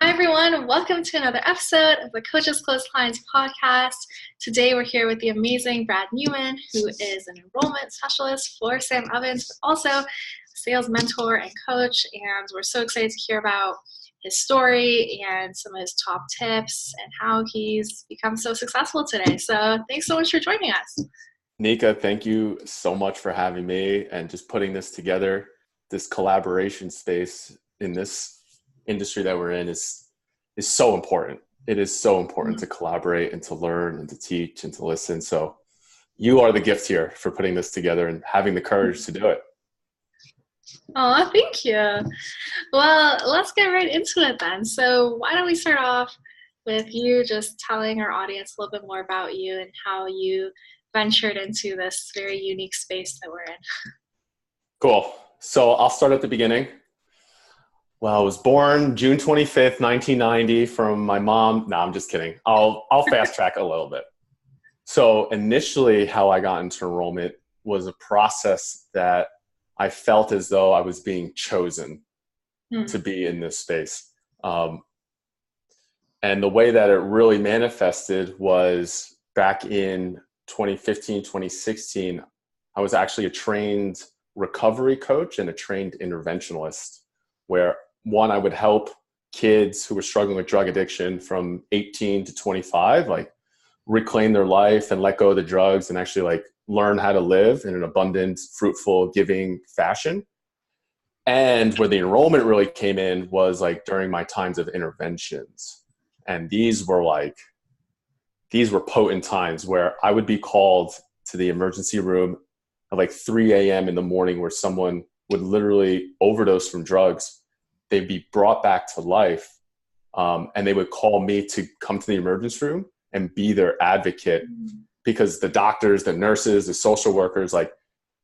Hi, everyone. Welcome to another episode of the Coaches Close Clients podcast. Today, we're here with the amazing Brad Newman, who is an enrollment specialist for Sam Evans, but also a sales mentor and coach. And we're so excited to hear about his story and some of his top tips and how he's become so successful today. So thanks so much for joining us. Nika, thank you so much for having me and just putting this together. This collaboration space in this industry that we're in is so important. It is so important to collaborate and to learn and to teach and to listen. So you are the gift here for putting this together and having the courage to do it. Oh, thank you. Well, let's get right into it then. So why don't we start off with you just telling our audience a little bit more about you and how you ventured into this very unique space that we're in. Cool. So I'll start at the beginning. Well, I was born June 25th, 1990 from my mom. No, I'm just kidding. I'll fast track a little bit. So initially how I got into enrollment was a process that I felt as though I was being chosen to be in this space. And the way that it really manifested was back in 2015, 2016, I was actually a trained recovery coach and a trained interventionalist, where one, I would help kids who were struggling with drug addiction from 18 to 25, like reclaim their life and let go of the drugs and actually like learn how to live in an abundant, fruitful, giving fashion. And where the enrollment really came in was like during my times of interventions. And these were potent times where I would be called to the emergency room at like 3 a.m. in the morning, where someone would literally overdose from drugs. They'd be brought back to life, and they would call me to come to the emergency room and be their advocate, because the doctors, the nurses, the social workers, like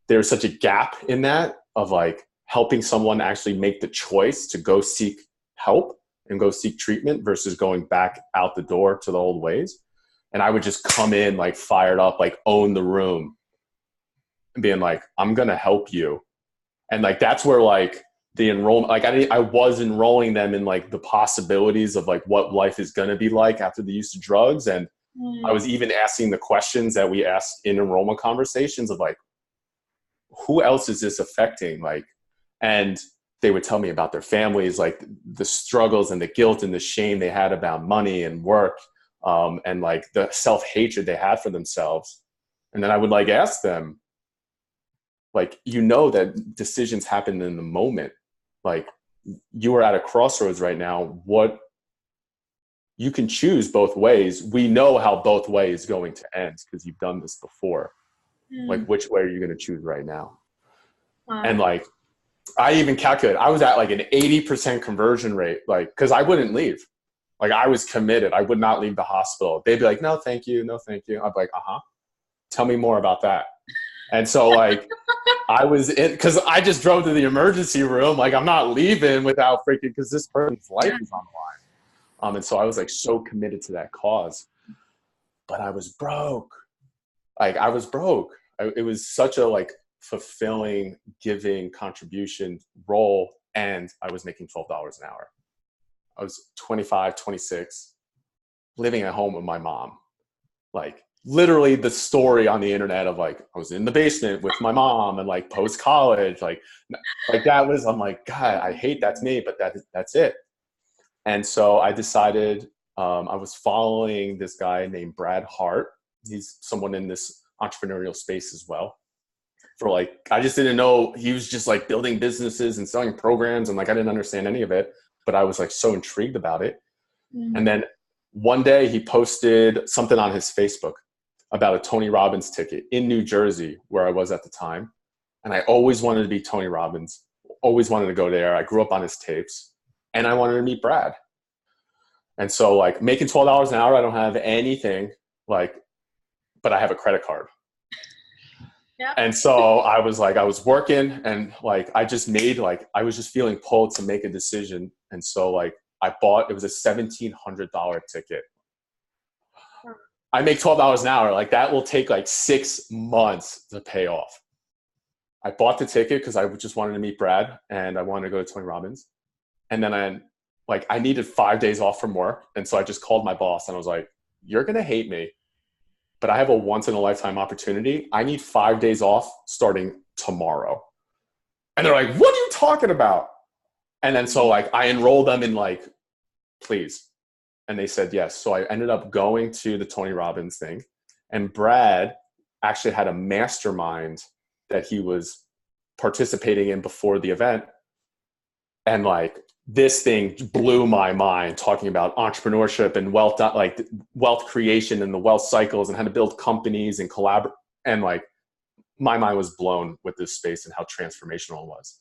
there's such a gap in that of like helping someone actually make the choice to go seek help and go seek treatment versus going back out the door to the old ways. And I would just come in like fired up, like own the room and being like, I'm going to help you. And like, that's where like the enrollment, like I was enrolling them in like the possibilities of like what life is going to be like after the use of drugs. And I was even asking the questions that we asked in enrollment conversations of like, who else is this affecting? Like, and they would tell me about their families, like the struggles and the guilt and the shame they had about money and work, and like the self-hatred they had for themselves. And then I would like ask them, like, you know, that decisions happen in the moment. Like, you are at a crossroads right now. What you can choose both ways. We know how both ways going to end because you've done this before. Like, which way are you going to choose right now? Wow. And like, I even calculated, I was at like an 80% conversion rate, like, because I wouldn't leave. Like, I was committed. I would not leave the hospital. They'd be like, no, thank you. No, thank you. I'd be like, tell me more about that. And so like, I was in, because I just drove to the emergency room. Like, I'm not leaving without freaking, because this person's life is on the line. And so I was like so committed to that cause. But I was broke. Like, I was broke. It was such a like fulfilling, giving contribution role. And I was making $12 an hour. I was 25, 26, living at home with my mom. Like, literally the story on the internet of like, I was in the basement with my mom and like post-college, like that was, I'm like, God, I hate that's me, but that's it. And so I decided, I was following this guy named Brad Hart. He's someone in this entrepreneurial space as well. For like, I just didn't know, he was just like building businesses and selling programs. And like, I didn't understand any of it, but I was like so intrigued about it. And then one day he posted something on his Facebook about a Tony Robbins ticket in New Jersey, where I was at the time. And I always wanted to be Tony Robbins, always wanted to go there. I grew up on his tapes and I wanted to meet Brad. And so like making $12 an hour, I don't have anything like, but I have a credit card. Yeah. And so I was like, I was working and like, I just made like, I was just feeling pulled to make a decision. And so like I bought, it was a $1,700 ticket. I make $12 an hour. Like that will take like 6 months to pay off. I bought the ticket because I just wanted to meet Brad and I wanted to go to Tony Robbins. And then like I needed 5 days off from work. And so I just called my boss and I was like, you're going to hate me, but I have a once in a lifetime opportunity. I need 5 days off starting tomorrow. And they're like, what are you talking about? And then so like I enrolled them in like, please. And they said yes. So I ended up going to the Tony Robbins thing. And Brad actually had a mastermind that he was participating in before the event. And like this thing blew my mind, talking about entrepreneurship and wealth, like wealth creation and the wealth cycles and how to build companies and collaborate. And like my mind was blown with this space and how transformational it was.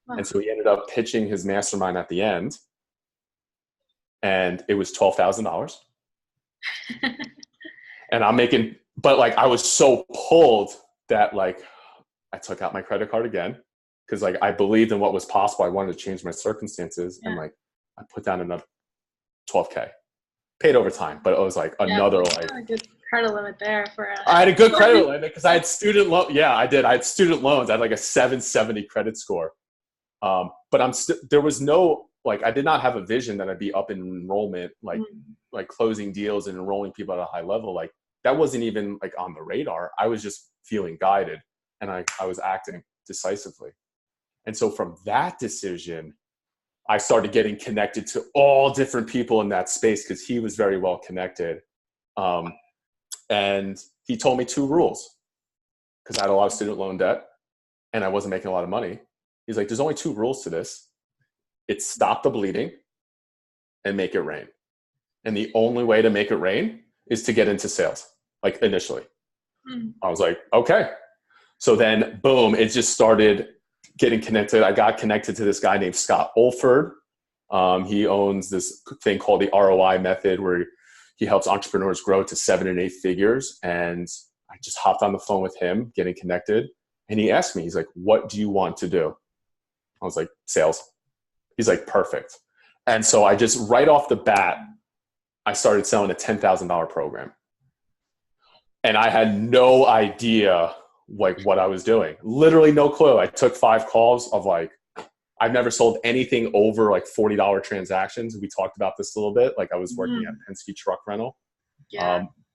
Wow. And so he ended up pitching his mastermind at the end. And it was $12,000. And I'm making, but like I was so pulled that like I took out my credit card again because like I believed in what was possible. I wanted to change my circumstances. And like I put down another $12K, paid over time, but it was like another like a good credit limit there for I had a good credit limit because I had student loan. Yeah, I did. I had student loans. I had like a 770 credit score. But there was no, like, I did not have a vision that I'd be up in enrollment, like closing deals and enrolling people at a high level. Like that wasn't even like on the radar. I was just feeling guided and I was acting decisively. And so from that decision, I started getting connected to all different people in that space because he was very well connected. And he told me 2 rules because I had a lot of student loan debt and I wasn't making a lot of money. He's like, there's only 2 rules to this. It's stop the bleeding and make it rain. And the only way to make it rain is to get into sales, like initially. I was like, okay. So then boom, it just started getting connected. I got connected to this guy named Scott Olford. He owns this thing called the ROI method where he helps entrepreneurs grow to 7 and 8 figures. And I just hopped on the phone with him, getting connected. And he asked me, he's like, what do you want to do? I was like, sales. He's like, perfect. And so I just, right off the bat, I started selling a $10,000 program. And I had no idea like what I was doing. Literally no clue. I took 5 calls of like, I've never sold anything over like $40 transactions. We talked about this a little bit. Like I was working at Penske Truck Rental,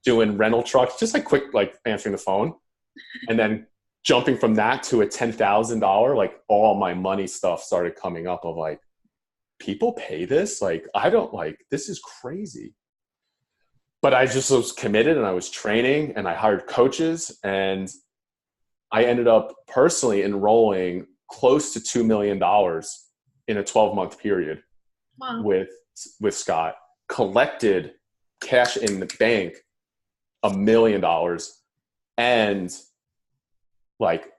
doing rental trucks, just like quick, like answering the phone. And then jumping from that to a $10,000, like all my money stuff started coming up of like, people pay this? Like, I don't like, this is crazy. But I just was committed and I was training and I hired coaches and I ended up personally enrolling close to $2 million in a 12-month period with Scott, collected cash in the bank, $1 million, and like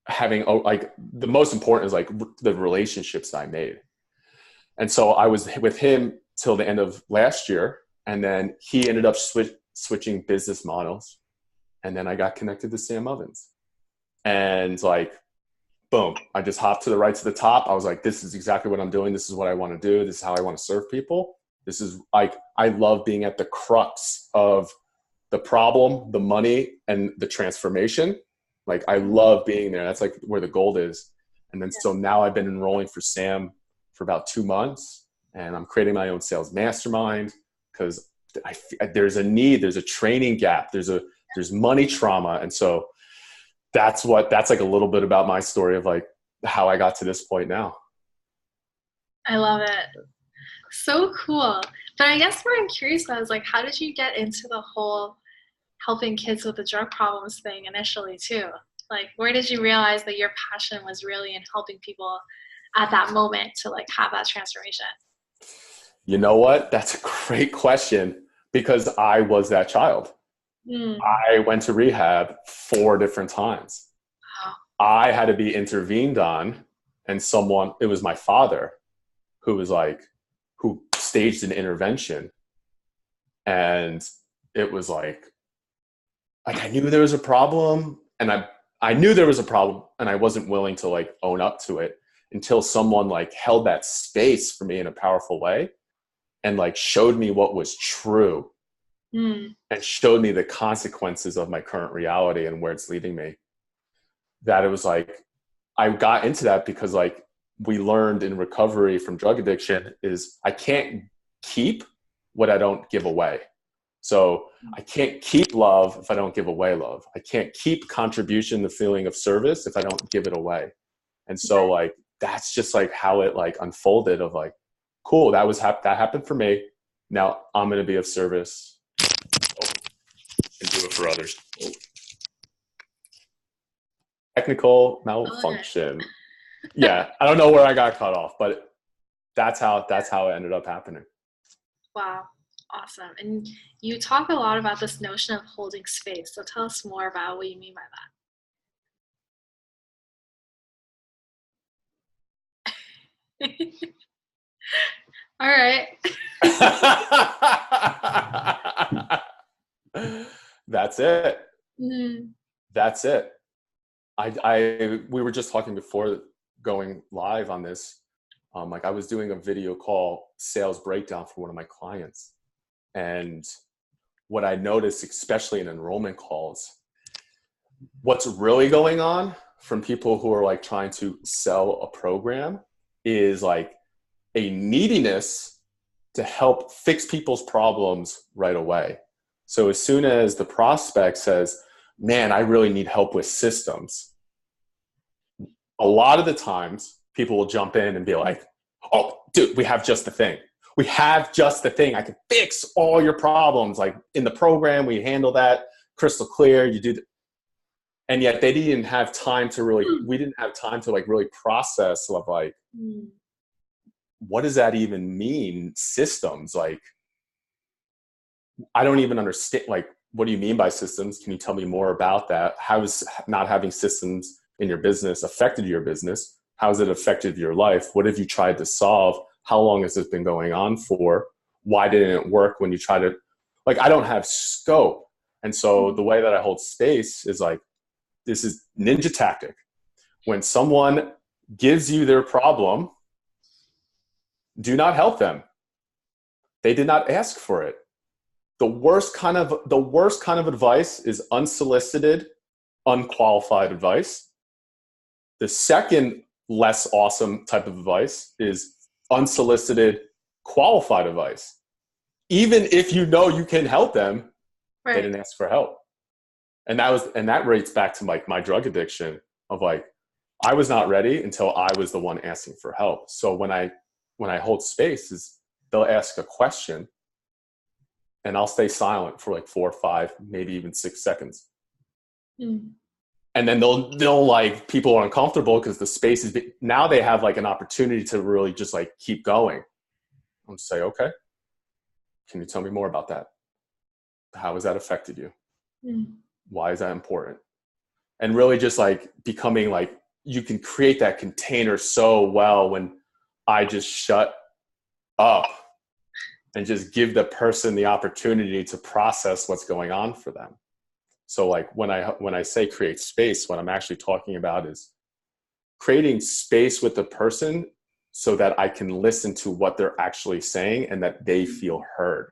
having like the most important is like the relationships I made. And so I was with him till the end of last year. And then he ended up switching business models. And then I got connected to Sam Ovens. And like, boom, I just hopped to the right to the top. I was like, this is exactly what I'm doing. This is what I want to do. This is how I want to serve people. This is like, I love being at the crux of the problem, the money, and the transformation. Like, I love being there. That's like where the gold is. And then so now I've been enrolling for Sam for about 2 months, and I'm creating my own sales mastermind because there's a need, there's a training gap, there's money trauma. And so that's like a little bit about my story of like how I got to this point now. I love it. So cool. But I guess what I'm curious about is like, how did you get into the whole helping kids with the drug problems thing initially too? Like, where did you realize that your passion was really in helping people at that moment to like have that transformation? You know what? That's a great question because I was that child. I went to rehab 4 different times. Wow. I had to be intervened on, and it was my father who staged an intervention. And it was like I knew there was a problem, and I knew there was a problem, and I wasn't willing to like own up to it until someone like held that space for me in a powerful way and like showed me what was true and showed me the consequences of my current reality and where it's leading me. That it was like, I got into that because like we learned in recovery from drug addiction is I can't keep what I don't give away. So I can't keep love if I don't give away love. I can't keep contribution, the feeling of service, if I don't give it away. And so like, that's just like how it like unfolded of like, cool, that happened for me. Now I'm going to be of service and do it for others. Technical malfunction. Yeah. I don't know where I got cut off, but that's how it ended up happening. Wow. Awesome. And you talk a lot about this notion of holding space. So tell us more about what you mean by that. All right. That's it. Mm-hmm. That's it. We were just talking before going live on this. Like I was doing a video call sales breakdown for one of my clients. And what I noticed, especially in enrollment calls, what's really going on from people who are like trying to sell a program is like a neediness to help fix people's problems right away. So as soon as the prospect says, man, I really need help with systems, a lot of the times people will jump in and be like, oh, dude, we have just the thing. We have just the thing. I can fix all your problems. Like in the program, we handle that crystal clear. You do and yet they didn't have time to really, we didn't have time to like really process of like, what does that even mean? Systems, like, I don't even understand, like, what do you mean by systems? Can you tell me more about that? How has not having systems in your business affected your business? How has it affected your life? What have you tried to solve? How long has this been going on for? Why didn't it work when you tried to, like, I don't have scope. And so the way that I hold space is like, this is ninja tactic. When someone gives you their problem, do not help them. They did not ask for it. The worst kind of advice is unsolicited, unqualified advice. The second less awesome type of advice is unsolicited, qualified advice. Even if you know you can help them, right. They didn't ask for help. And that relates back to like my drug addiction of like, I was not ready until I was the one asking for help. So when I hold space is they'll ask a question and I'll stay silent for like 4 or 5, maybe even 6 seconds. And then they'll like, people are uncomfortable because the space is, now they have like an opportunity to really just like keep going. I'll say, okay, can you tell me more about that? How has that affected you? Why is that important? And really just like becoming like, you can create that container so well when I just shut up and just give the person the opportunity to process what's going on for them. So like when I say create space, what I'm actually talking about is creating space with the person so that I can listen to what they're actually saying and that they feel heard.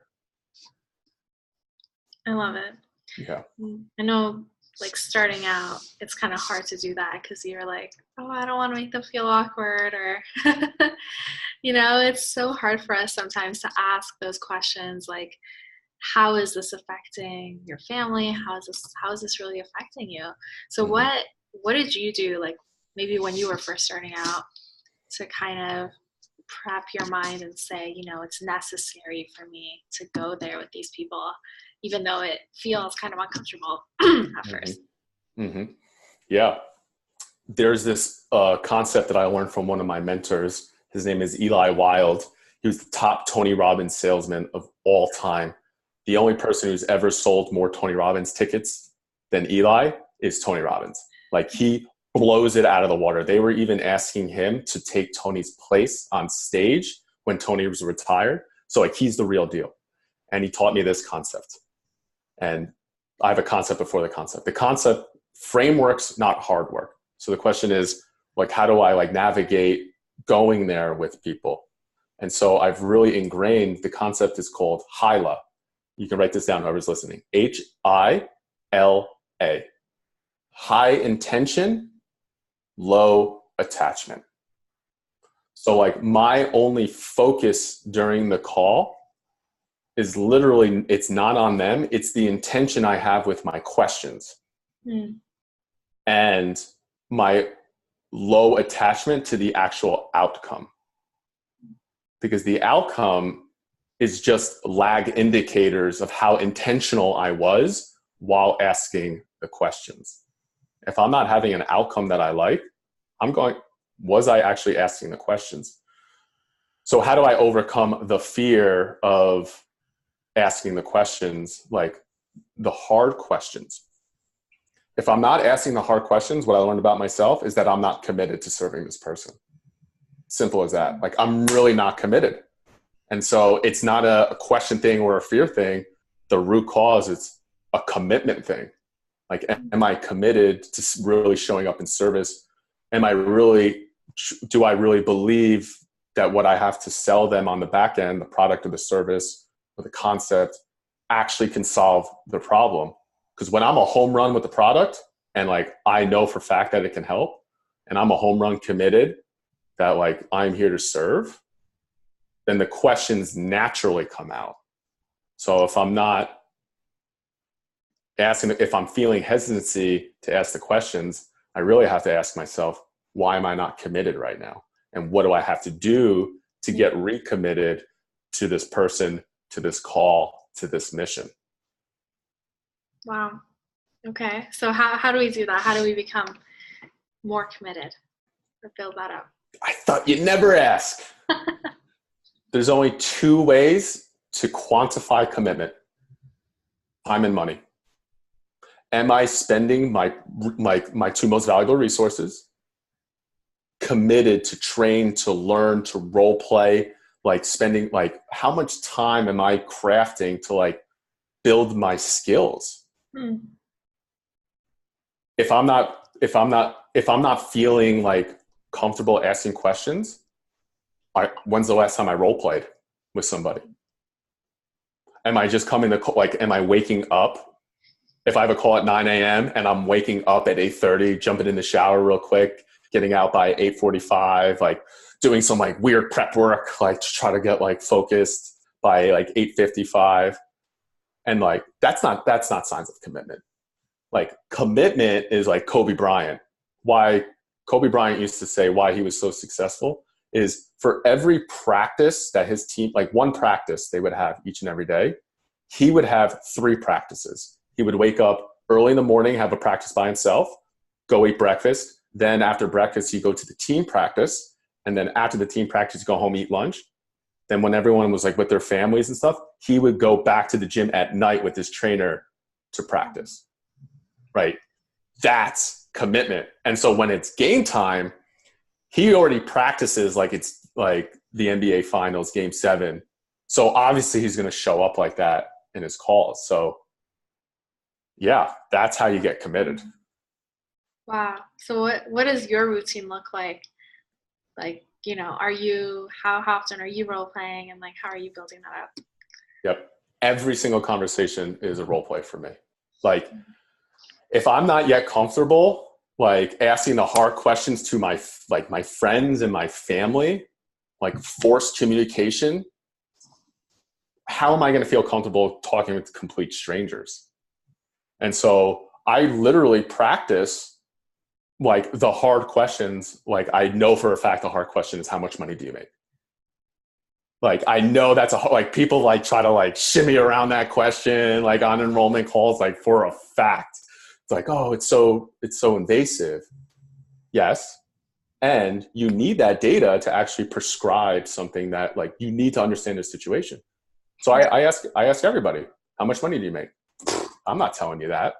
I love it. Yeah. I know, like starting out, it's kind of hard to do that because you're like, oh, I don't want to make them feel awkward, or, you know, it's so hard for us sometimes to ask those questions like, how is this affecting your family? How is this really affecting you? So what did you do, like maybe when you were first starting out, to kind of prep your mind and say, you know, it's necessary for me to go there with these people, even though it feels kind of uncomfortable at first? Yeah. There's this concept that I learned from one of my mentors. His name is Eli Wild. He was the top Tony Robbins salesman of all time. The only person who's ever sold more Tony Robbins tickets than Eli is Tony Robbins. Like, he blows it out of the water. They were even asking him to take Tony's place on stage when Tony was retired. So like, he's the real deal. And he taught me this concept. And I have a concept before the concept. The concept, frameworks, not hard work. So the question is, like, how do I like navigate going there with people? And so I've really ingrained, the concept is called HILA. You can write this down, whoever's listening. HILA. High intention, low attachment. So like my only focus during the call is literally, it's not on them. It's the intention I have with my questions and my low attachment to the actual outcome. Because the outcome is just lag indicators of how intentional I was while asking the questions. If I'm not having an outcome that I like, I'm going, was I actually asking the questions? So how do I overcome the fear of asking the questions, like the hard questions? If I'm not asking the hard questions, what I learned about myself is that I'm not committed to serving this person. Simple as that. Like, I'm really not committed. And so it's not a question thing or a fear thing. The root cause is a commitment thing. Like, am I committed to really showing up in service? Do I really believe that what I have to sell them on the back end, the product or the service or the concept, actually can solve the problem? Because when I'm a home run with the product and like I know for a fact that it can help, and I'm a home run committed that like I'm here to serve, then the questions naturally come out. So if I'm not asking, if I'm feeling hesitancy to ask the questions, I really have to ask myself, why am I not committed right now? And what do I have to do to get recommitted to this person, to this call, to this mission? Wow. Okay. So how do we do that? How do we become more committed or build that up? I thought you'd never ask. There's only two ways to quantify commitment: time and money. Am I spending my two most valuable resources, committed to train, to learn, to role play, like spending, like how much time am I crafting to like build my skills? If I'm not feeling like comfortable asking questions, when's the last time I role played with somebody? Am I just coming to, like, am I waking up? If I have a call at 9 a.m. and I'm waking up at 8:30, jumping in the shower real quick, getting out by 8:45, like doing some like weird prep work, like to try to get like focused by like 8:55. And like, that's not signs of commitment. Like, commitment is like Kobe Bryant. Why Kobe Bryant used to say why he was so successful is for every practice that his team, like one practice they would have each and every day, he would have 3 practices. He would wake up early in the morning, have a practice by himself, go eat breakfast. Then after breakfast, he'd go to the team practice. And then after the team practice, he'd go home, eat lunch. Then when everyone was like with their families and stuff, he would go back to the gym at night with his trainer to practice. Right? That's commitment. And so when it's game time, he already practices like it's like the NBA Finals, Game 7. So obviously he's going to show up like that in his calls. So yeah, that's how you get committed. Wow. So what does your routine look like? Like, you know, how often are you role playing, and like how are you building that up? Yep. Every single conversation is a role play for me. Like, if I'm not yet comfortable like asking the hard questions to my friends and my family, like forced communication, how am I going to feel comfortable talking with complete strangers? And so I literally practice like the hard questions. Like, I know for a fact the hard question is, how much money do you make? Like, I know that's like people like try to like shimmy around that question, like on enrollment calls, like for a fact. It's like, oh, it's so invasive. Yes. And you need that data to actually prescribe something that like you need to understand the situation. So I ask everybody, how much money do you make? I'm not telling you that.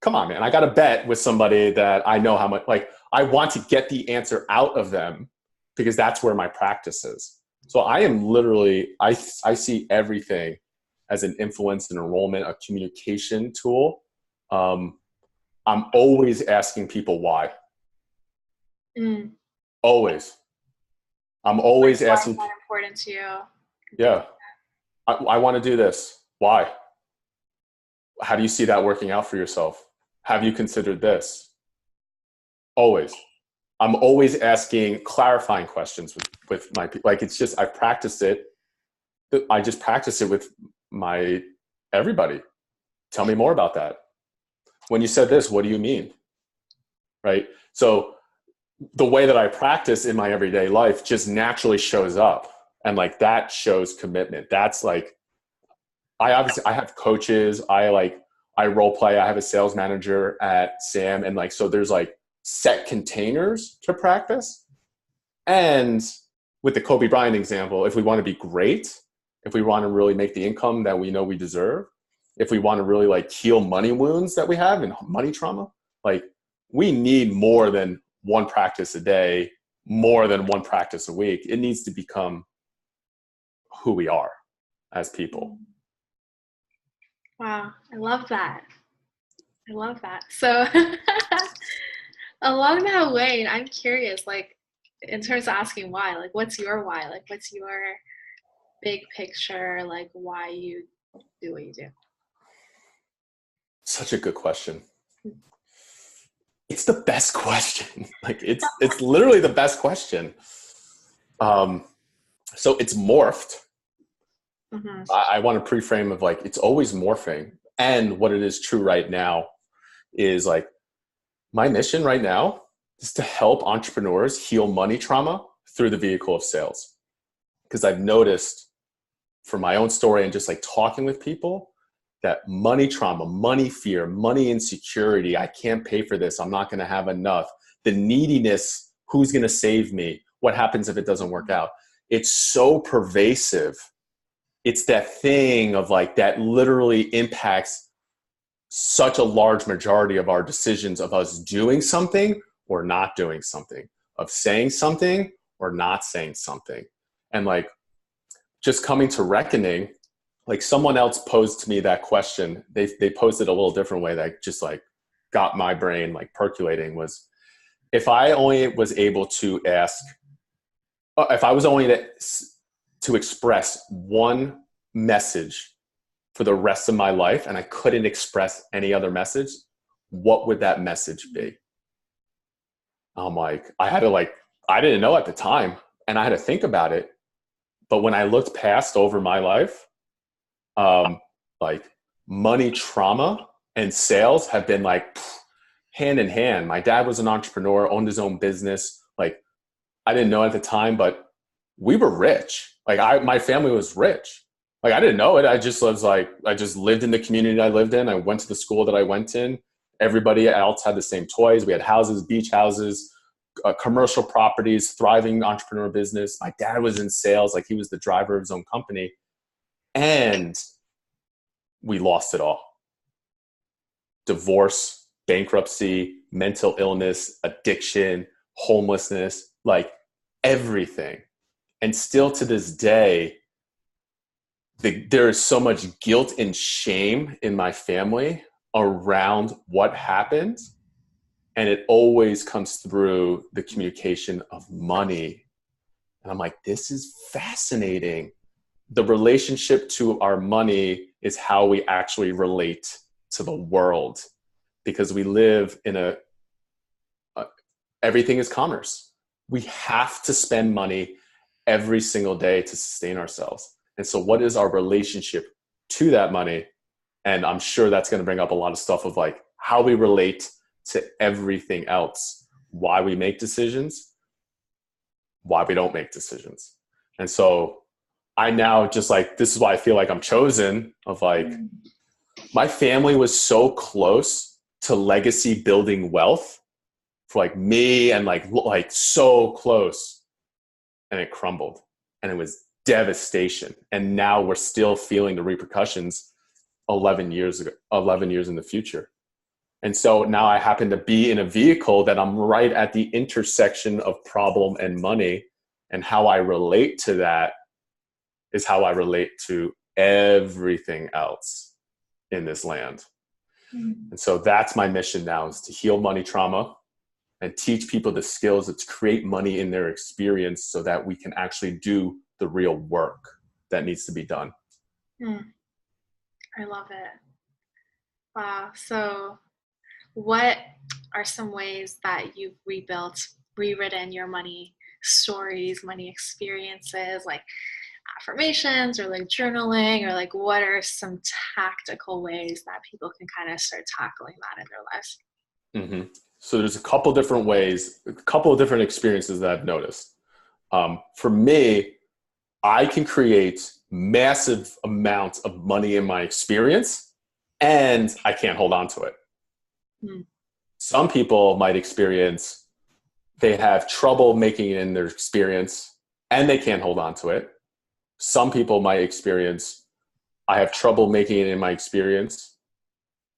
Come on, man. I got to bet with somebody that I know how much, like, I want to get the answer out of them because that's where my practice is. So I am literally, I see everything as an influence and enrollment, a communication tool. I'm always asking people why. Always. I'm always asking. Why is that important to you? Yeah. I want to do this. Why? How do you see that working out for yourself? Have you considered this? Always. I'm always asking clarifying questions with my people. Like, it's just, I practiced it. I just practice it with my everybody. Tell me more about that. When you said this, what do you mean? Right? So the way that I practice in my everyday life just naturally shows up. And like, that shows commitment. That's like, I have coaches. I role play. I have a sales manager at Sam. And like, so there's like set containers to practice. And with the Kobe Bryant example, if we want to be great, if we want to really make the income that we know we deserve, if we want to really like heal money wounds that we have and money trauma, like, we need more than one practice a day, more than one practice a week. It needs to become who we are as people. Wow, I love that. I love that. So along that way, I'm curious, like, in terms of asking why, like, what's your why? Like, what's your big picture, like, why you do what you do? Such a good question. It's the best question. Like, it's literally the best question. So it's morphed. Mm-hmm. I want to preframe of like, it's always morphing. And what it is true right now is like, my mission right now is to help entrepreneurs heal money trauma through the vehicle of sales. Because I've noticed from my own story and just like talking with people that money trauma, money fear, money insecurity, I can't pay for this, I'm not going to have enough, the neediness, who's going to save me, what happens if it doesn't work out, it's so pervasive. It's that thing of like, that literally impacts such a large majority of our decisions of us doing something or not doing something, of saying something or not saying something. And like, just coming to reckoning, like, someone else posed to me that question. They posed it a little different way that just like got my brain like percolating, was, if I only was able to ask, if I was only to express one message for the rest of my life and I couldn't express any other message, what would that message be? I'm like, I didn't know at the time and I had to think about it. But when I looked past over my life, like, money trauma and sales have been like hand in hand. My dad was an entrepreneur, owned his own business. Like, I didn't know at the time, but we were rich. Like, my family was rich. Like, I didn't know it. I just lived in the community I lived in. I went to the school that I went in. Everybody else had the same toys. We had houses, beach houses, commercial properties, thriving entrepreneur business. My dad was in sales. Like, he was the driver of his own company. And we lost it all. Divorce, bankruptcy, mental illness, addiction, homelessness, like everything. And still to this day, there is so much guilt and shame in my family around what happened. And it always comes through the communication of money. And I'm like, this is fascinating. The relationship to our money is how we actually relate to the world, because we live in everything is commerce. We have to spend money every single day to sustain ourselves. And so what is our relationship to that money? And I'm sure that's going to bring up a lot of stuff of like how we relate to everything else, why we make decisions, why we don't make decisions. And so I now just like, this is why I feel like I'm chosen, of like, my family was so close to legacy building wealth for like me, and like so close, and it crumbled, and it was devastation. And now we're still feeling the repercussions 11 years in the future. And so now I happen to be in a vehicle that I'm right at the intersection of problem and money, and how I relate to that is how I relate to everything else in this land. Mm-hmm. And so that's my mission now, is to heal money trauma and teach people the skills to create money in their experience so that we can actually do the real work that needs to be done. I love it. Wow. So what are some ways that you've rebuilt rewritten your money stories, money experiences, like affirmations or like journaling, or like what are some tactical ways that people can kind of start tackling that in their lives? Mm-hmm. So there's a couple different ways, a couple of different experiences that I've noticed. For me, I can create massive amounts of money in my experience and I can't hold on to it. Hmm. Some people might experience they have trouble making it in their experience and they can't hold on to it. Some people might experience I have trouble making it in my experience,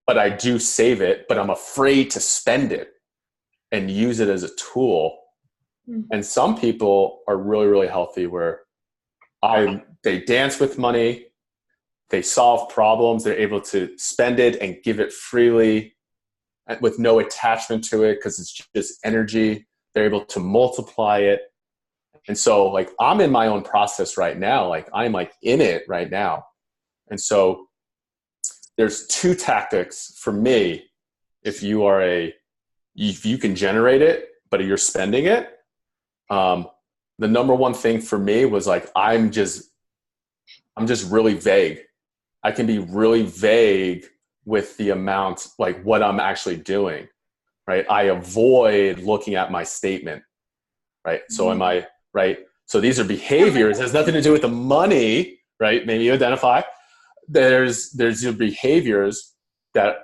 but I do save it, but I'm afraid to spend it and use it as a tool. Hmm. And some people are really, really healthy where they dance with money, they solve problems, they're able to spend it and give it freely with no attachment to it because it's just energy. They're able to multiply it. And so like I'm in my own process right now. Like I'm like in it right now. And so there's two tactics for me. If you can generate it, but you're spending it. The number one thing for me was like, I'm just really vague. I can be really vague with the amount, like what I'm actually doing, right? I avoid looking at my statement, right? So am I, right? So these are behaviors. It has nothing to do with the money, right? Maybe you identify. There's your behaviors that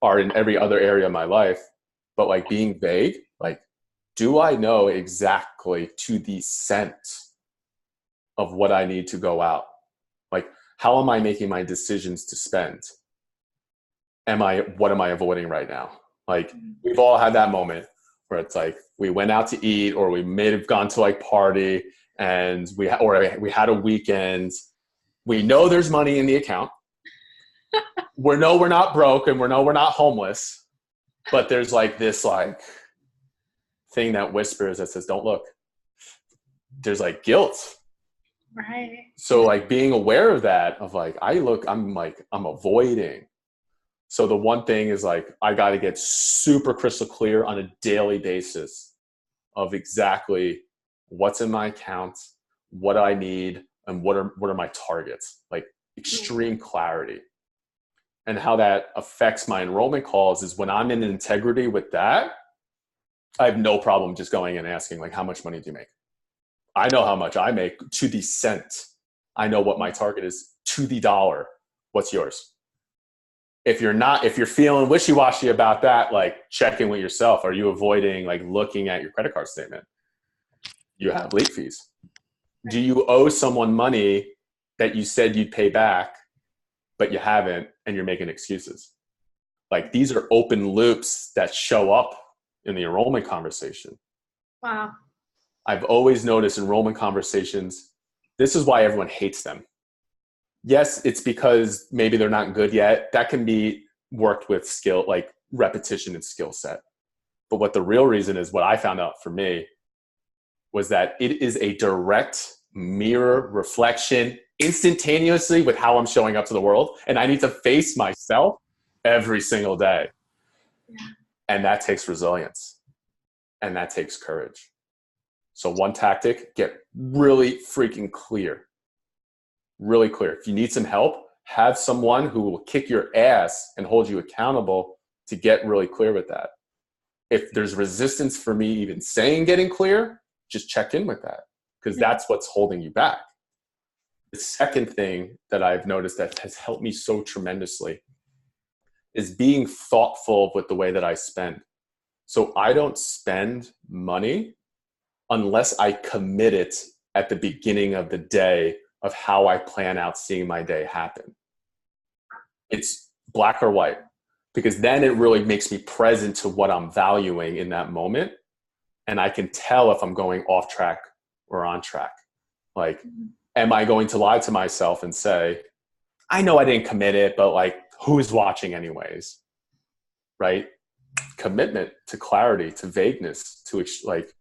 are in every other area of my life, but like being vague, like, do I know exactly to the cent of what I need to go out? Like, how am I making my decisions to spend? What am I avoiding right now? Like, we've all had that moment where it's like we went out to eat, or we may have gone to like party, and we had a weekend. We know there's money in the account. We know we're not broke, and we know we're not homeless. But there's like this like thing that whispers that says, "Don't look." There's like guilt. Right. So like being aware of that, of like I'm avoiding. So the one thing is like I got to get super crystal clear on a daily basis of exactly what's in my account, what I need, and what are my targets. Like extreme clarity. And how that affects my enrollment calls is when I'm in integrity with that, I have no problem just going and asking like, how much money do you make? I know how much I make to the cent. I know what my target is to the dollar. What's yours? If you're feeling wishy-washy about that, like check in with yourself. Are you avoiding like looking at your credit card statement? You have late fees. Do you owe someone money that you said you'd pay back, but you haven't, and you're making excuses? Like these are open loops that show up in the enrollment conversation. Wow. I've always noticed enrollment conversations, this is why everyone hates them. Yes, it's because maybe they're not good yet. That can be worked with skill, like repetition and skill set. But what the real reason is, what I found out for me, was that it is a direct mirror reflection instantaneously with how I'm showing up to the world. And I need to face myself every single day. Yeah. And that takes resilience. And that takes courage. So one tactic, get really freaking clear. Really clear. If you need some help, have someone who will kick your ass and hold you accountable to get really clear with that. If there's resistance for me even saying getting clear, just check in with that, because that's what's holding you back. The second thing that I've noticed that has helped me so tremendously is being thoughtful with the way that I spend. So I don't spend money unless I commit it at the beginning of the day of how I plan out seeing my day happen. It's black or white, because then it really makes me present to what I'm valuing in that moment. And I can tell if I'm going off track or on track. Like, am I going to lie to myself and say, I know I didn't commit it, but like, who's watching anyways? Right? Commitment to clarity, to vagueness, to like,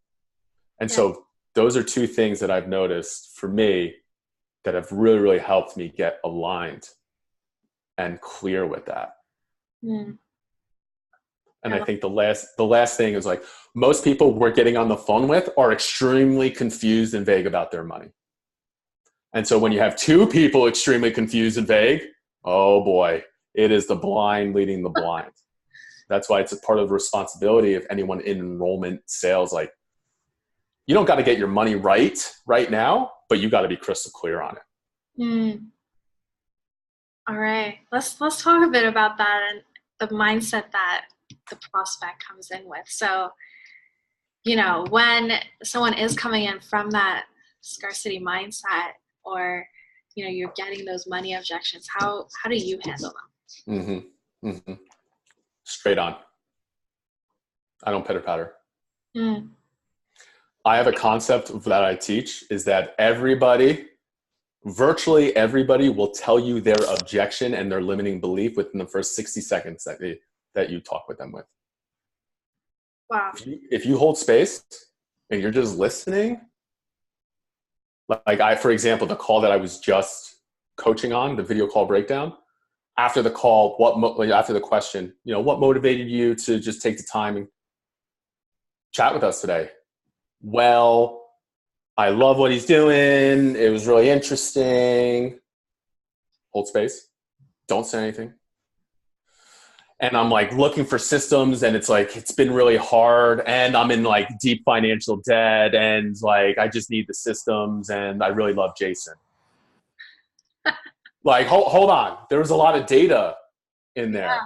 and so those are two things that I've noticed for me that have really, really helped me get aligned and clear with that. Mm. And I think the last thing is like most people we're getting on the phone with are extremely confused and vague about their money. And so when you have two people extremely confused and vague, oh boy, it is the blind leading the blind. That's why it's a part of the responsibility of anyone in enrollment sales. Like, you don't got to get your money right now, but you got to be crystal clear on it. All right, let's talk a bit about that and the mindset that the prospect comes in with. So, you know, when someone is coming in from that scarcity mindset, or you know, you're getting those money objections, how do you handle them? Straight on. I don't pitter patter. I have a concept that I teach is that virtually everybody will tell you their objection and their limiting belief within the first 60 seconds that you talk with them with. Wow. If you hold space and you're just listening, like for example, the call that I was just coaching on, the video call breakdown, after the call, after the question, you know, what motivated you to just take the time and chat with us today? Well, I love what he's doing. It was really interesting. Hold space. Don't say anything. And I'm like looking for systems, and it's like, it's been really hard, and I'm in like deep financial debt, and like, I just need the systems, and I really love Jason. Like, hold on. There was a lot of data in there. Yeah.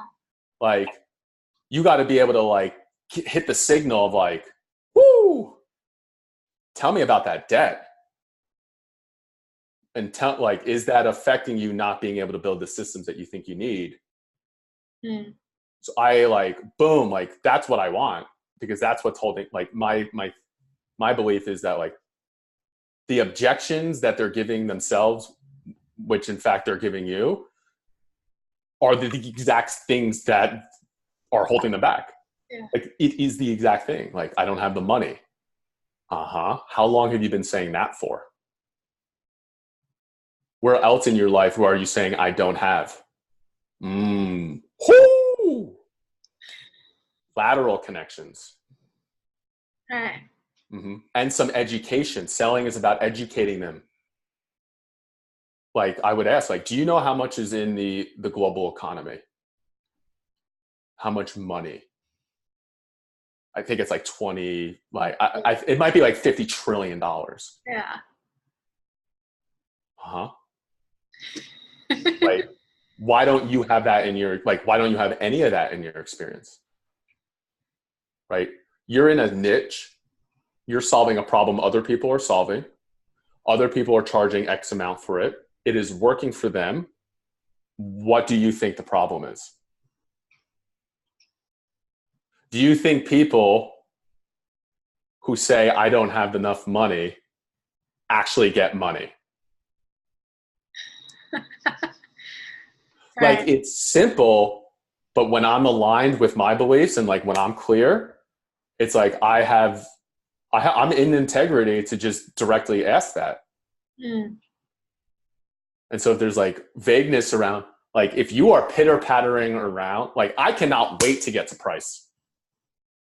Like, you got to be able to like hit the signal of like, woo, tell me about that debt. And is that affecting you not being able to build the systems that you think you need? So I like, boom, like that's what I want, because that's what's holding, like my belief is that like the objections that they're giving themselves, which in fact they're giving you, are the exact things that are holding them back. Yeah. Like it is the exact thing. Like, I don't have the money. How long have you been saying that for? Where else in your life are you saying I don't have? Whoo! Lateral connections. All right. And some education. Selling is about educating them. Like, I would ask, like, do you know how much is in the global economy? How much money? I think it's like 20, like, it might be like $50 trillion. Yeah. Like, why don't you have that in your, like, why don't you have any of that in your experience? Right? You're in a niche. You're solving a problem other people are solving. Other people are charging X amount for it. It is working for them. What do you think the problem is? Do you think people who say, I don't have enough money, actually get money? Right. Like, it's simple, but when I'm aligned with my beliefs and like when I'm clear, it's like I'm in integrity to just directly ask that. And so if there's like vagueness around, like if you are pitter pattering around, like I cannot wait to get to price,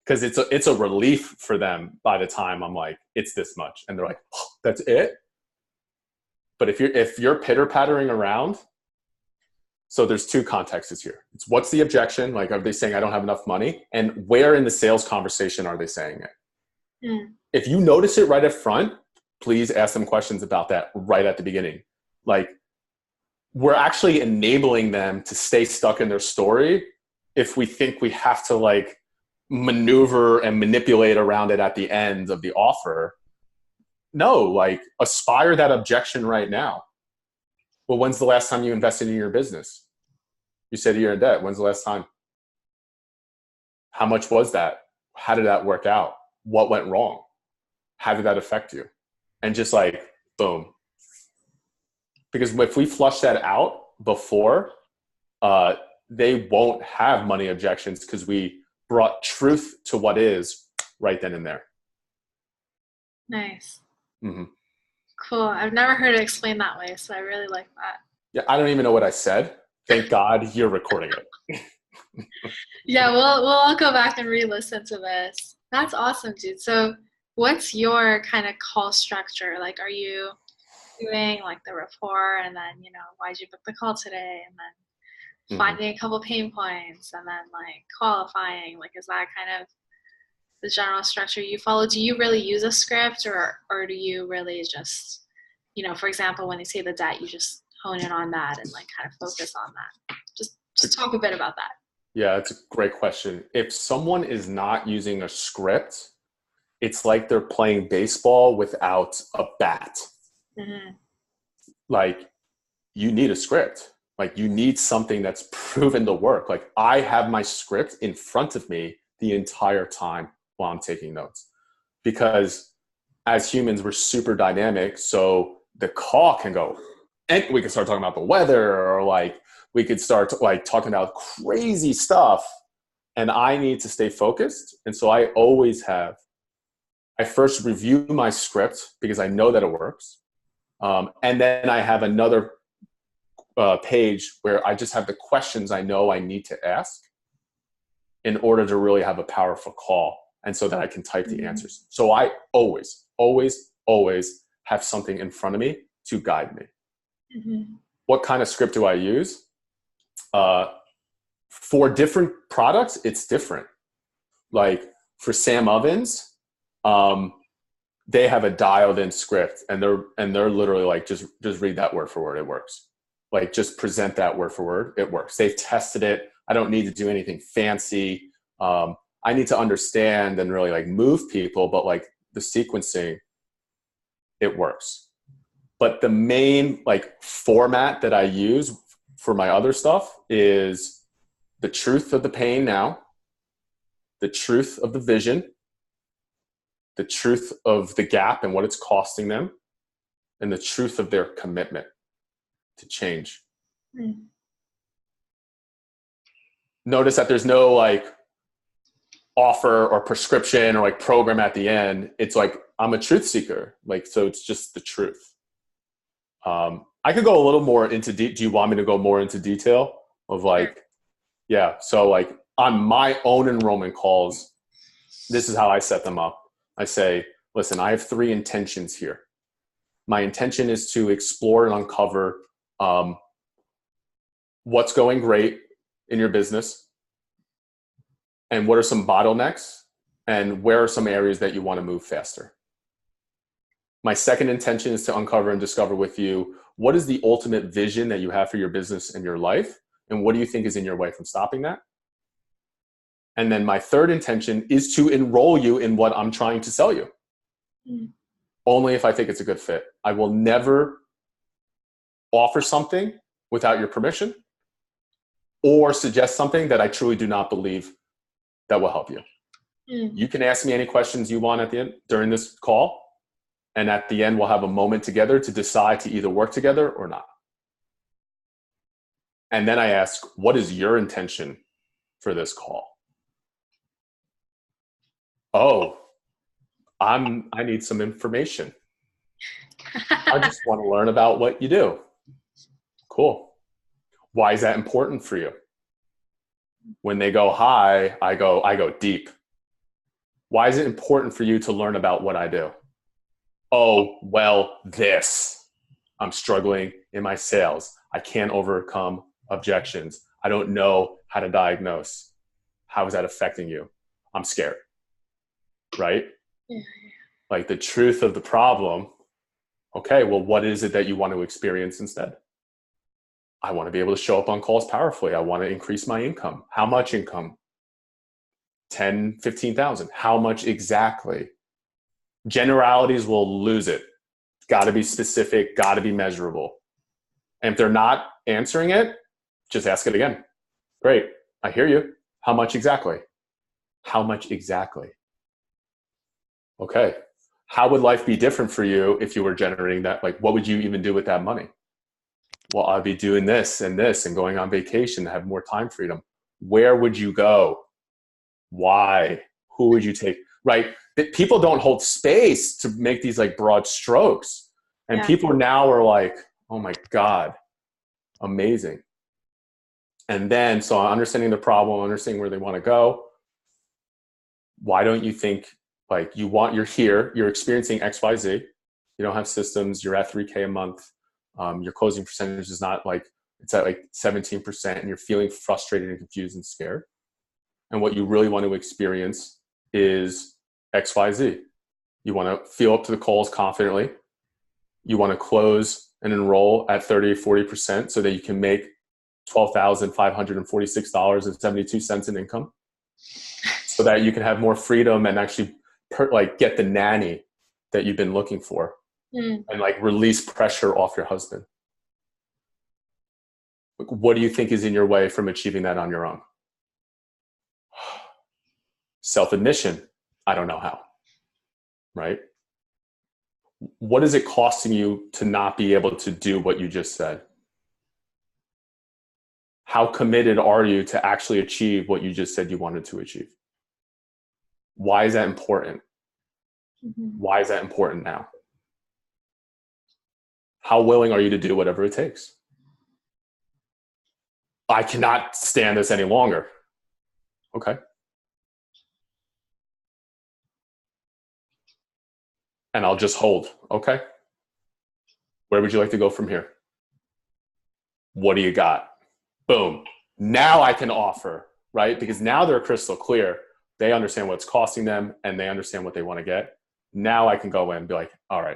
because it's a relief for them by the time I'm like, it's this much, and they're like, oh, that's it. But if you're pitter pattering around, so there's two contexts here. It's what's the objection? Like, are they saying I don't have enough money? And where in the sales conversation are they saying it? If you notice it right up front, please ask them questions about that right at the beginning. Like, we're actually enabling them to stay stuck in their story if we think we have to like maneuver and manipulate around it at the end of the offer. No, like, aspire that objection right now. Well, when's the last time you invested in your business? You said you're in debt. When's the last time? How much was that? How did that work out? What went wrong? How did that affect you? And just like, boom. Because if we flush that out before, they won't have money objections, because we brought truth to what is right then and there. Nice. Cool. I've never heard it explained that way, so I really like that. Yeah, I don't even know what I said. Thank God you're recording it. Yeah, we'll all go back and re-listen to this. That's awesome, dude. So what's your kind of call structure? Like, are you doing like the rapport and then, why'd you book the call today? And then Hmm. finding a couple pain points and then like qualifying? Like, is that kind of the general structure you follow? Do you really use a script or do you really just, for example, when they say the debt, you just hone in on that and like kind of focus on that? Just talk a bit about that. Yeah, it's a great question. If someone is not using a script, it's like they're playing baseball without a bat. Mm-hmm. Like, you need a script. Like, you need something that's proven to work. Like, I have my script in front of me the entire time while I'm taking notes, because as humans, we're super dynamic. So the call can go, and we can start talking about the weather, or like we could start like talking about crazy stuff. And I need to stay focused. And so I first review my script because I know that it works. And then I have another page where I just have the questions I know I need to ask in order to really have a powerful call, and so that I can type the answers. So I always, always, always have something in front of me to guide me. Mm-hmm. What kind of script do I use? For different products, it's different. Like for Sam Ovens, they have a dialed in script, and they're literally like, just read that word for word. It works. Like, just present that word for word. It works. They've tested it. I don't need to do anything fancy. I need to understand and really like move people, but like the sequencing, it works. But the main like format that I use for my other stuff is the truth of the pain now, the truth of the vision, the truth of the gap and what it's costing them, and the truth of their commitment to change. Mm-hmm. Notice that there's no like offer or prescription or like program at the end. It's like, I'm a truth seeker. Like, so it's just the truth. I could go a little more into do you want me to go more into detail of like, yeah. So like on my own enrollment calls, this is how I set them up. I say, listen, I have 3 intentions here. My intention is to explore and uncover what's going great in your business, and what are some bottlenecks, and where are some areas that you want to move faster. My second intention is to uncover and discover with you, what is the ultimate vision that you have for your business and your life, and what do you think is in your way from stopping that? And then my third intention is to enroll you in what I'm trying to sell you. Mm. Only if I think it's a good fit. I will never offer something without your permission, or suggest something that I truly do not believe that will help you. Mm. You can ask me any questions you want at the end during this call, and at the end we'll have a moment together to decide to either work together or not. And then I ask, what is your intention for this call? Oh, I need some information. I just want to learn about what you do. Cool. Why is that important for you? When they go high, I go deep. Why is it important for you to learn about what I do? Oh, well, this. I'm struggling in my sales. I can't overcome objections. I don't know how to diagnose. How is that affecting you? I'm scared. Right? Yeah. Like the truth of the problem. Okay, well, what is it that you want to experience instead? I want to be able to show up on calls powerfully. I want to increase my income. How much income? 10, 15,000. How much exactly? Generalities will lose it. Got to be specific, got to be measurable. And if they're not answering it, just ask it again. Great, I hear you. How much exactly? How much exactly? Okay. How would life be different for you if you were generating that? Like, what would you even do with that money? Well, I'd be doing this and this and going on vacation to have more time freedom. Where would you go? Why? Who would you take? Right? People don't hold space to make these like broad strokes. And people now are like, oh my God, amazing. And then, so understanding the problem, understanding where they want to go. Why don't you think like you're here, you're experiencing XYZ, you don't have systems, you're at 3K a month, your closing percentage is not like, it's at like 17% and you're feeling frustrated and confused and scared. And what you really want to experience is XYZ. You want to feel up to the calls confidently. You want to close and enroll at 30, 40% so that you can make $12,546.72 in income, so that you can have more freedom and actually get the nanny that you've been looking for, and like release pressure off your husband. What do you think is in your way from achieving that on your own? Self-admission. I don't know how, right? What is it costing you to not be able to do what you just said? How committed are you to actually achieve what you just said you wanted to achieve? Why is that important? Why is that important now? How willing are you to do whatever it takes? I cannot stand this any longer. Okay. And I'll just hold. Okay. Where would you like to go from here? What do you got? Boom. Now I can offer, right? Because now they're crystal clear. They understand what's costing them and they understand what they want to get. Now I can go in and be like, all right,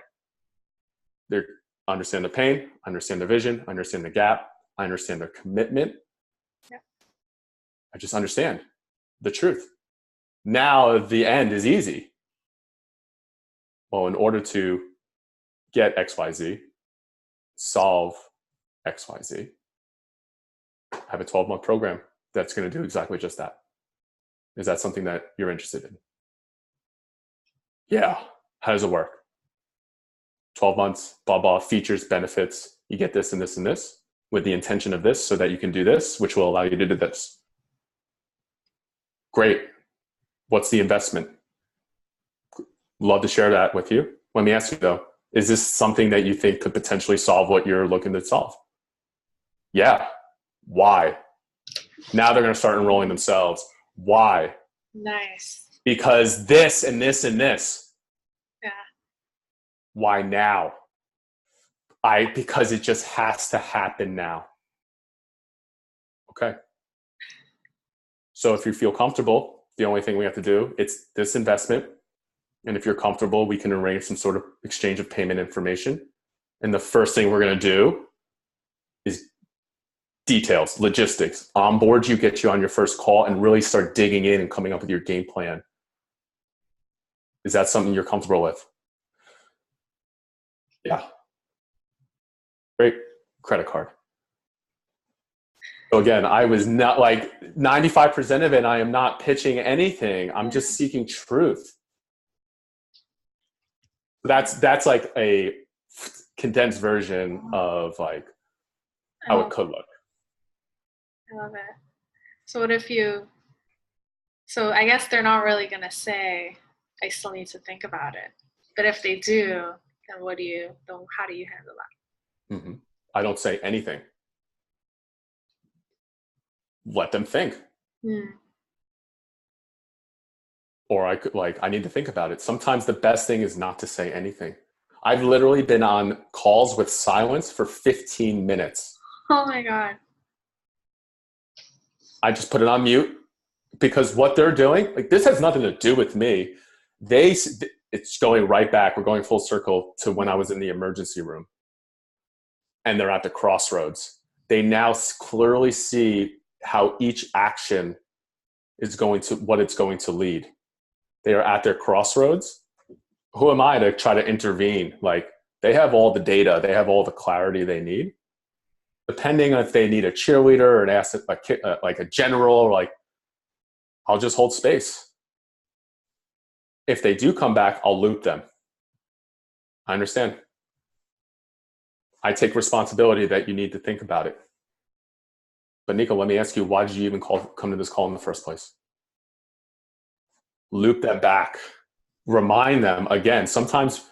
they understand the pain, understand the vision, understand the gap, I understand their commitment. Yeah. I just understand the truth. Now the end is easy. Well, in order to get XYZ, solve XYZ, have a 12-month program that's going to do exactly just that. Is that something that you're interested in? Yeah. How does it work? 12 months, blah, blah, features, benefits. You get this and this and this with the intention of this so that you can do this, which will allow you to do this. Great. What's the investment? Love to share that with you. Let me ask you though, is this something that you think could potentially solve what you're looking to solve? Yeah. Why? Now they're going to start enrolling themselves. Why? Nice. Because this and this and this. Yeah. Why now? Because it just has to happen now. Okay. So if you feel comfortable, the only thing we have to do, it's this investment. And if you're comfortable, we can arrange some sort of exchange of payment information. And the first thing we're going to do is details, logistics, onboard you, get you on your first call and really start digging in and coming up with your game plan. Is that something you're comfortable with? Yeah. Great. Credit card. So again, I was not like 95% of it. I am not pitching anything. I'm just seeking truth. That's like a condensed version of like how it could look. I love it. So what if so I guess they're not really going to say, I still need to think about it. But if they do, then how do you handle that? Mm-hmm. I don't say anything. Let them think. Or I need to think about it. Sometimes the best thing is not to say anything. I've literally been on calls with silence for 15 minutes. Oh my God. I just put it on mute because what they're doing, like this has nothing to do with me. It's going right back. We're going full circle to when I was in the emergency room and they're at the crossroads. They now clearly see how each action is what it's going to lead. They are at their crossroads. Who am I to try to intervene? Like they have all the data. They have all the clarity they need. Depending on if they need a cheerleader or an asset, like a general, or like, I'll just hold space. If they do come back, I'll loop them. I understand. I take responsibility that you need to think about it. But Nico, let me ask you, why did you even come to this call in the first place? Loop them back. Remind them again. Sometimes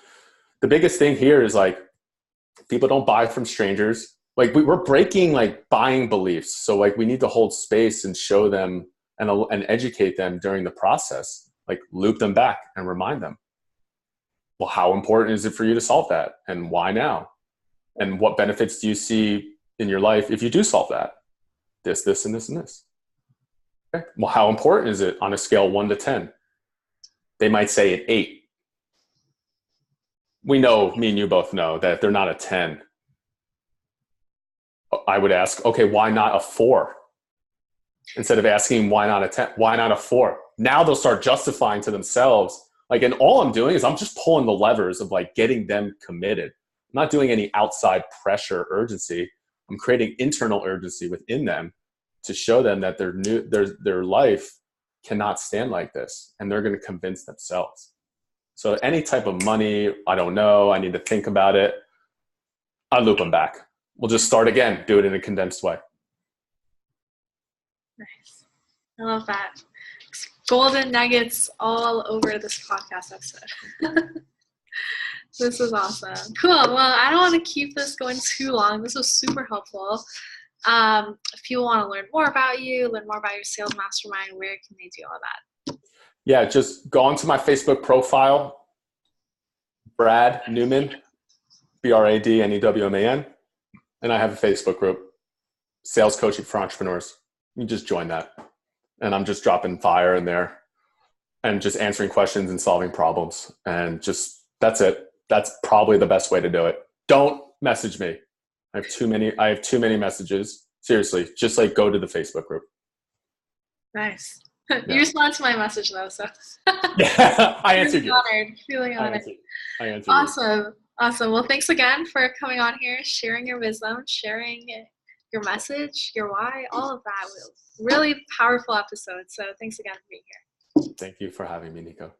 the biggest thing here is like people don't buy from strangers. Like we're breaking like buying beliefs. So like we need to hold space and show them and educate them during the process, like loop them back and remind them, well, how important is it for you to solve that? And why now? And what benefits do you see in your life if you do solve that? This, and this, and this. Okay. Well, how important is it on a scale 1 to 10? They might say an 8. We know, me and you both know, that if they're not a 10, I would ask, okay, why not a 4? Instead of asking why not a 10, why not a 4? Now they'll start justifying to themselves. Like, and all I'm doing is I'm just pulling the levers of like getting them committed. I'm not doing any outside pressure, urgency. I'm creating internal urgency within them to show them that their life cannot stand like this, and they're going to convince themselves. So any type of money, I don't know, I need to think about it, I loop them back. We'll just start again, do it in a condensed way. Nice. I love that. Golden nuggets all over this podcast episode. This is awesome. Cool. Well, I don't want to keep this going too long. This was super helpful. If people want to learn more about you, learn more about your sales mastermind, where can they do all that? Yeah, just go onto my Facebook profile, Brad Newman, BradNewman, and I have a Facebook group, Sales Coaching for Entrepreneurs. You just join that. And I'm just dropping fire in there and just answering questions and solving problems. And just, that's it. That's probably the best way to do it. Don't message me. I have too many messages. Seriously, just like go to the Facebook group. Nice. Yeah. You responded to my message though, so. Yeah, I answered you. Feeling honored. I answered you. Awesome. Well, thanks again for coming on here, sharing your wisdom, sharing your message, your why, all of that. Really powerful episode. So thanks again for being here. Thank you for having me, Nico.